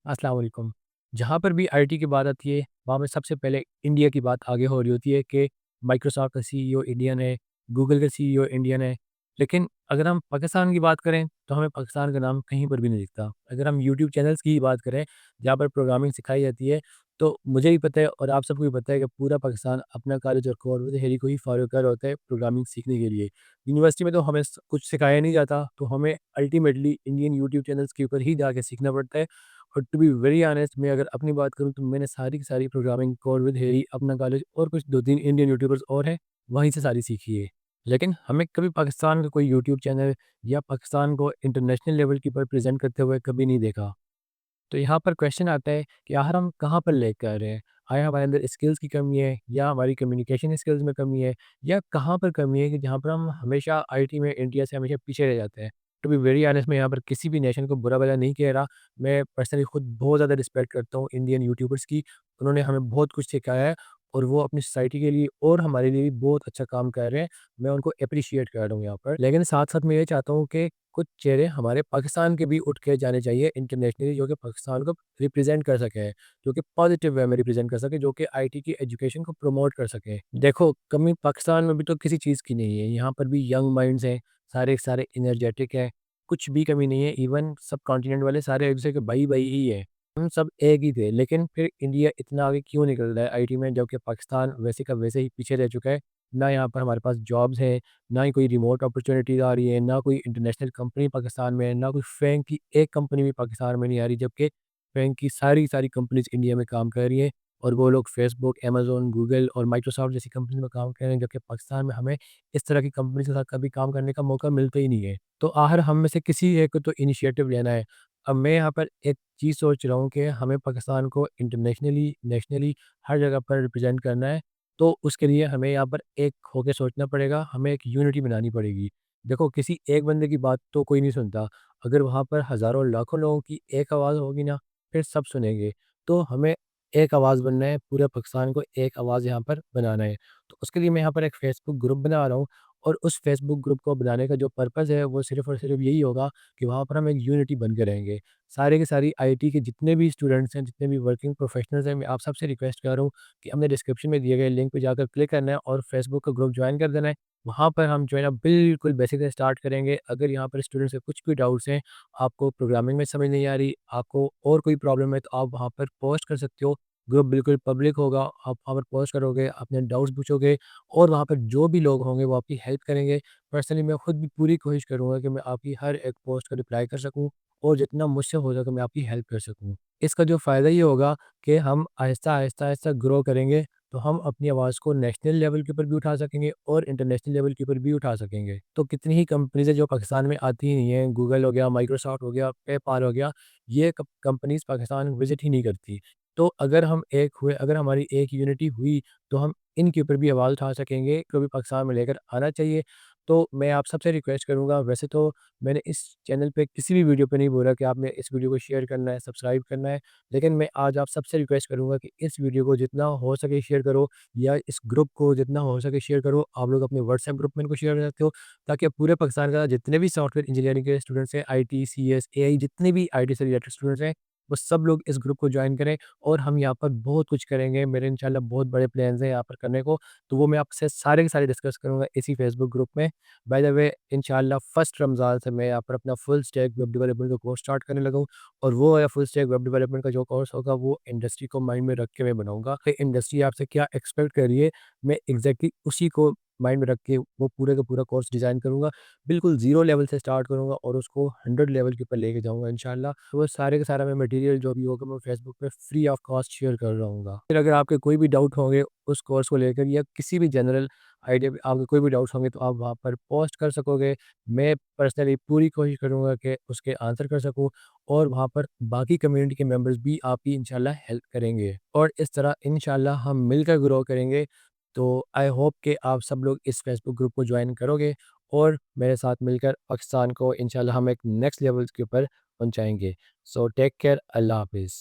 अस्सलाम वालेकुम। जहाँ पर भी आईटी की बात आती है, वहाँ पे सबसे पहले इंडिया की बात आगे हो रही होती है कि माइक्रोसॉफ्ट का सीईओ इंडियन है, गूगल का सीईओ इंडियन है। लेकिन अगर हम पाकिस्तान की बात करें, तो हमें पाकिस्तान का नाम कहीं पर भी नहीं दिखता। अगर हम यूट्यूब चैनल्स की ही बात करें, जहाँ पर प्रोग्रामिंग सिखाई जाती है, तो मुझे भी पता है और आप सबको भी पता है कि पूरा पाकिस्तान अपना कॉलेज और कोर हेरी को ही फॉलो कर होता है प्रोग्रामिंग सीखने के लिए। यूनिवर्सिटी में तो हमें कुछ सिखाया नहीं जाता, तो हमें अल्टीमेटली इंडियन यूट्यूब चैनल्स के ऊपर ही जाके सीखना पड़ता है। और टू बी वेरी ऑनेस्ट, मैं अगर अपनी बात करूँ तो मैंने सारी की सारी प्रोग्रामिंग कोर विद हेरी अपना कॉलेज और कुछ 2-3 इंडियन यूट्यूबर्स और हैं, वहीं से सारी सीखी है। लेकिन हमें कभी पाकिस्तान का कोई यूट्यूब चैनल या पाकिस्तान को इंटरनेशनल लेवल के ऊपर प्रेज़ेंट करते हुए कभी नहीं देखा। तो यहाँ पर क्वेश्चन आता है कि आखिर हम कहाँ पर लेकर आ रहे हैं? आया हमारे अंदर स्किल्स की कमी है या हमारी कम्युनिकेशन स्किल्स में कमी है या कहाँ पर कमी है कि जहाँ पर हम हमेशा आईटी में इंडिया से हमेशा पीछे रह जाते हैं? टू बी वेरी ऑनेस्ट, मैं यहाँ पर किसी भी नेशन को बुरा-भला नहीं कह रहा। मैं पर्सनली खुद बहुत ज़्यादा रिस्पेक्ट करता हूँ इंडियन यूट्यूबर्स की। उन्होंने हमें बहुत कुछ सिखाया है और वो अपनी सोसाइटी के लिए और हमारे लिए भी बहुत अच्छा काम कर रहे हैं। मैं उनको एप्रिशिएट कर रहा हूँ यहाँ पर। लेकिन साथ-साथ मैं ये चाहता हूँ कि कुछ चेहरे हमारे पाकिस्तान के भी उठ के जाने चाहिए इंटरनेशनली, जो कि पाकिस्तान को रिप्रेजेंट कर सकें, जो कि पॉजिटिव वे में रिप्रेजेंट कर सकें, जो कि आईटी की एजुकेशन को प्रमोट कर सकें। देखो, कमी पाकिस्तान में भी तो किसी चीज़ की नहीं है, यहाँ पर भी यंग माइंड्स हैं, सारे के सारे एनर्जेटिक हैं, कुछ भी कमी नहीं है। इवन सब कॉन्टिनेंट वाले सारे एक दूसरे के भाई-भाई ही हैं। हम सब एक ही थे, लेकिन फिर इंडिया इतना आगे क्यों निकल रहा है आईटी में, जबकि पाकिस्तान वैसे का वैसे ही पीछे रह चुका है। ना यहाँ पर हमारे पास जॉब्स हैं, ना ही कोई रिमोट अपॉर्चुनिटीज़ आ रही है, ना कोई इंटरनेशनल कंपनी पाकिस्तान में है, ना कोई बैंक की एक कंपनी भी पाकिस्तान में नहीं आ रही, जबकि बैंक की सारी सारी कंपनीज़ इंडिया में काम कर रही हैं और वो लोग फेसबुक, अमेज़न, गूगल और माइक्रोसॉफ्ट जैसी कंपनी में काम कर रहे हैं, जबकि पाकिस्तान में हमें इस तरह की कंपनी के साथ कभी काम करने का मौका मिलता ही नहीं है। तो आखिर हम में से किसी एक को तो इनिशिएटिव लेना है। अब मैं यहाँ पर एक चीज़ सोच रहा हूँ कि हमें पाकिस्तान को इंटरनेशनली, नेशनली हर जगह पर रिप्रेज़ेंट करना है। तो उसके लिए हमें यहाँ पर एक होके सोचना पड़ेगा, हमें एक यूनिटी बनानी पड़ेगी। देखो, किसी एक बंदे की बात तो कोई नहीं सुनता, अगर वहाँ पर हज़ारों लाखों लोगों की एक आवाज़ होगी ना, फिर सब सुनेंगे। तो हमें एक आवाज़ बनना है, पूरे पाकिस्तान को एक आवाज़ यहाँ पर बनाना है। तो उसके लिए मैं यहाँ पर एक फ़ेसबुक ग्रुप बना रहा हूँ और उस फ़ेसबुक ग्रुप को बनाने का जो पर्पज़ है, वो सिर्फ़ और सिर्फ़ यही होगा कि वहाँ पर हम एक यूनिटी बन के रहेंगे। सारे के सारी आईटी के जितने भी स्टूडेंट्स हैं, जितने भी वर्किंग प्रोफ़ेशनल्स हैं, मैं आप सबसे रिक्वेस्ट कर रहा हूँ कि हमने डिस्क्रिप्शन में दिए गए लिंक पे जाकर क्लिक करना है और फेसबुक का ग्रुप ज्वाइन कर देना है। वहाँ पर हम जो है ना बिल्कुल बेसिक से स्टार्ट करेंगे। अगर यहाँ पर स्टूडेंट्स के कुछ भी डाउट्स हैं, आपको प्रोग्रामिंग में समझ नहीं आ रही, आपको और कोई प्रॉब्लम है, तो आप वहाँ पर पोस्ट कर सकते हो। ग्रुप बिल्कुल पब्लिक होगा, आप वहाँ पर पोस्ट करोगे, अपने डाउट्स पूछोगे और वहाँ पर जो भी लोग होंगे वो आपकी हेल्प करेंगे। पर्सनली मैं खुद भी पूरी कोशिश करूँगा कि मैं आपकी हर एक पोस्ट का रिप्लाई कर सकूँ और जितना मुझसे हो सके मैं आपकी हेल्प कर सकूँ। इसका जो फ़ायदा ये होगा कि हम आहिस्ता ग्रो करेंगे, तो हम अपनी आवाज़ को नेशनल लेवल के ऊपर भी उठा सकेंगे और इंटरनेशनल लेवल के ऊपर भी उठा सकेंगे। तो कितनी ही कंपनीज़ हैं जो पाकिस्तान में आती ही नहीं हैं, गूगल हो गया, माइक्रोसॉफ्ट हो गया, पेपाल हो गया, ये कंपनीज़ पाकिस्तान विज़िट ही नहीं करती। तो अगर हम एक हुए, अगर हमारी एक यूनिटी हुई, तो हम इनके ऊपर भी आवाज़ उठा सकेंगे, को भी पाकिस्तान में लेकर आना चाहिए। तो मैं आप सबसे रिक्वेस्ट करूँगा, वैसे तो मैंने इस चैनल पे किसी भी वीडियो पे नहीं बोला कि आपने इस वीडियो को शेयर करना है, सब्सक्राइब करना है। लेकिन मैं आज आप सबसे रिक्वेस्ट करूँगा कि इस वीडियो को जितना हो सके शेयर करो या इस ग्रुप को जितना हो सके शेयर करो। आप लोग अपने व्हाट्सएप ग्रुप में इनको शेयर कर सकते हो, ताकि पूरे पाकिस्तान का जितने भी सॉफ्टवेयर इंजीनियरिंग के स्टूडेंट्स हैं, आईटी, सीएस, एआई जितने भी आईटी से रिलेटेड स्टूडेंट्स हैं, वो सब लोग इस ग्रुप को जॉइन करें और हम यहाँ पर बहुत कुछ करेंगे। मेरे इंशाल्लाह बहुत बड़े प्लान्स हैं यहाँ पर करने को, तो वो मैं आपसे सारे के सारे डिस्कस करूँगा इसी फेसबुक ग्रुप में। बाय द वे, इंशाल्लाह फर्स्ट रमज़ान से मैं यहाँ पर अपना फुल स्टैक वेब डेवलपमेंट का कोर्स स्टार्ट करने लगा हूँ और वो वाला फुल स्टैक वेब डेवलपमेंट का जो कोर्स होगा वो इंडस्ट्री को माइंड में रख के मैं बनाऊँगा कि इंडस्ट्री आपसे क्या एक्सपेक्ट कर रही है, मैं एग्ज़ैक्टली उसी को माइंड में रख के वो पूरे का पूरा कोर्स डिज़ाइन करूँगा। बिल्कुल ज़ीरो लेवल से स्टार्ट करूँगा और उसको 100 लेवल के ऊपर लेके जाऊँगा इंशाल्लाह। तो वो सारे का सारा मैं मटेरियल जो भी होगा मैं फेसबुक पे फ्री ऑफ कॉस्ट शेयर कर रहा हूँगा। फिर अगर आपके कोई भी डाउट होंगे उस कोर्स को लेकर या किसी भी जनरल आइडिया पे आपके कोई भी डाउट्स होंगे, तो आप वहाँ पर पोस्ट कर सकोगे। मैं पर्सनली पूरी कोशिश करूँगा कि उसके आंसर कर सकूँ और वहाँ पर बाकी कम्युनिटी के मेंबर्स भी आपकी इंशाल्लाह हेल्प करेंगे और इस तरह इंशाल्लाह हम मिलकर ग्रो करेंगे। तो आई होप कि आप सब लोग इस फेसबुक ग्रुप को ज्वाइन करोगे और मेरे साथ मिलकर पाकिस्तान को इंशाल्लाह हम एक नेक्स्ट लेवल के ऊपर पहुँचाएँगे। सो टेक केयर, अल्लाह हाफ़िज़।